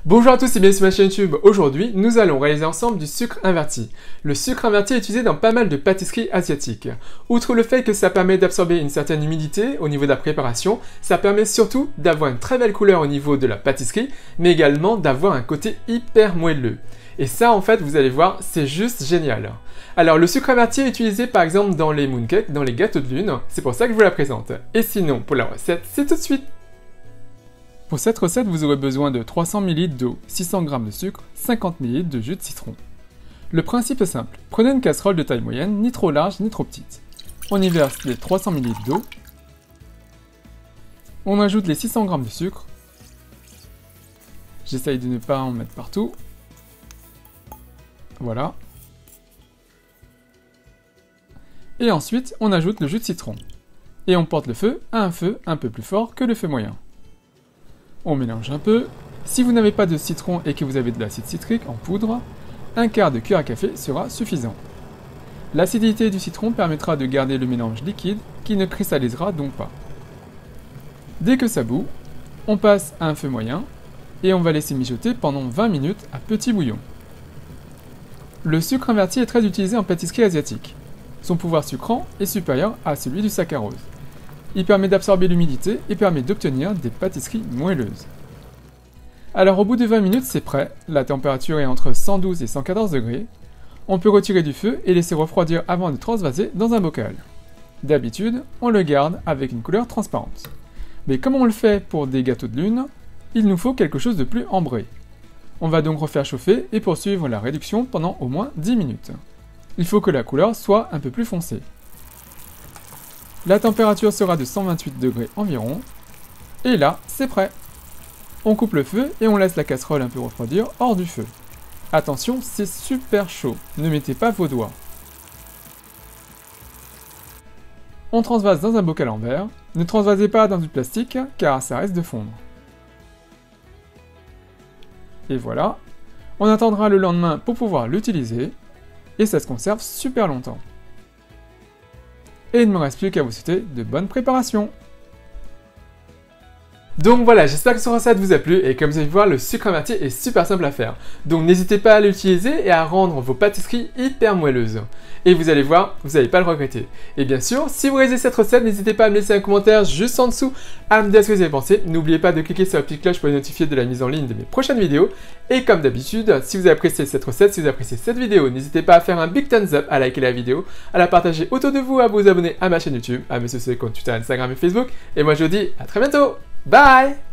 Bonjour à tous et bienvenue sur ma chaîne YouTube. Aujourd'hui, nous allons réaliser ensemble du sucre inverti. Le sucre inverti est utilisé dans pas mal de pâtisseries asiatiques. Outre le fait que ça permet d'absorber une certaine humidité au niveau de la préparation, ça permet surtout d'avoir une très belle couleur au niveau de la pâtisserie, mais également d'avoir un côté hyper moelleux. Et ça, en fait, vous allez voir, c'est juste génial. Alors, le sucre inverti est utilisé par exemple dans les mooncakes, dans les gâteaux de lune, c'est pour ça que je vous la présente. Et sinon, pour la recette, c'est tout de suite. Pour cette recette, vous aurez besoin de 300 ml d'eau, 600 g de sucre, 50 ml de jus de citron. Le principe est simple, prenez une casserole de taille moyenne, ni trop large ni trop petite. On y verse les 300 ml d'eau, on ajoute les 600 g de sucre, j'essaye de ne pas en mettre partout, voilà. Et ensuite, on ajoute le jus de citron. Et on porte le feu à un feu un peu plus fort que le feu moyen. On mélange un peu. Si vous n'avez pas de citron et que vous avez de l'acide citrique en poudre, un quart de cuillère à café sera suffisant. L'acidité du citron permettra de garder le mélange liquide qui ne cristallisera donc pas. Dès que ça bout, on passe à un feu moyen et on va laisser mijoter pendant 20 minutes à petit bouillon. Le sucre inverti est très utilisé en pâtisserie asiatique. Son pouvoir sucrant est supérieur à celui du saccharose. Il permet d'absorber l'humidité et permet d'obtenir des pâtisseries moelleuses. Alors au bout de 20 minutes, c'est prêt. La température est entre 112 et 114 degrés. On peut retirer du feu et laisser refroidir avant de transvaser dans un bocal. D'habitude, on le garde avec une couleur transparente. Mais comme on le fait pour des gâteaux de lune, il nous faut quelque chose de plus ambré. On va donc refaire chauffer et poursuivre la réduction pendant au moins 10 minutes. Il faut que la couleur soit un peu plus foncée. La température sera de 128 degrés environ. Et là, c'est prêt. On coupe le feu et on laisse la casserole un peu refroidir hors du feu. Attention, c'est super chaud, ne mettez pas vos doigts. On transvase dans un bocal en verre. Ne transvasez pas dans du plastique car ça risque de fondre. Et voilà. On attendra le lendemain pour pouvoir l'utiliser. Et ça se conserve super longtemps. Et il ne me reste plus qu'à vous souhaiter de bonnes préparations. Donc voilà, j'espère que cette recette vous a plu et comme vous allez voir, le sucre inverti est super simple à faire. Donc n'hésitez pas à l'utiliser et à rendre vos pâtisseries hyper moelleuses. Et vous allez voir, vous n'allez pas le regretter. Et bien sûr, si vous réalisez cette recette, n'hésitez pas à me laisser un commentaire juste en dessous à me dire ce que vous avez pensé. N'oubliez pas de cliquer sur la petite cloche pour être notifié de la mise en ligne de mes prochaines vidéos. Et comme d'habitude, si vous avez apprécié cette recette, si vous avez apprécié cette vidéo, n'hésitez pas à faire un big thumbs up, à liker la vidéo, à la partager autour de vous, à vous abonner à ma chaîne YouTube, à me suivre sur les comptes Twitter, Instagram et Facebook. Et moi je vous dis à très bientôt. Bye!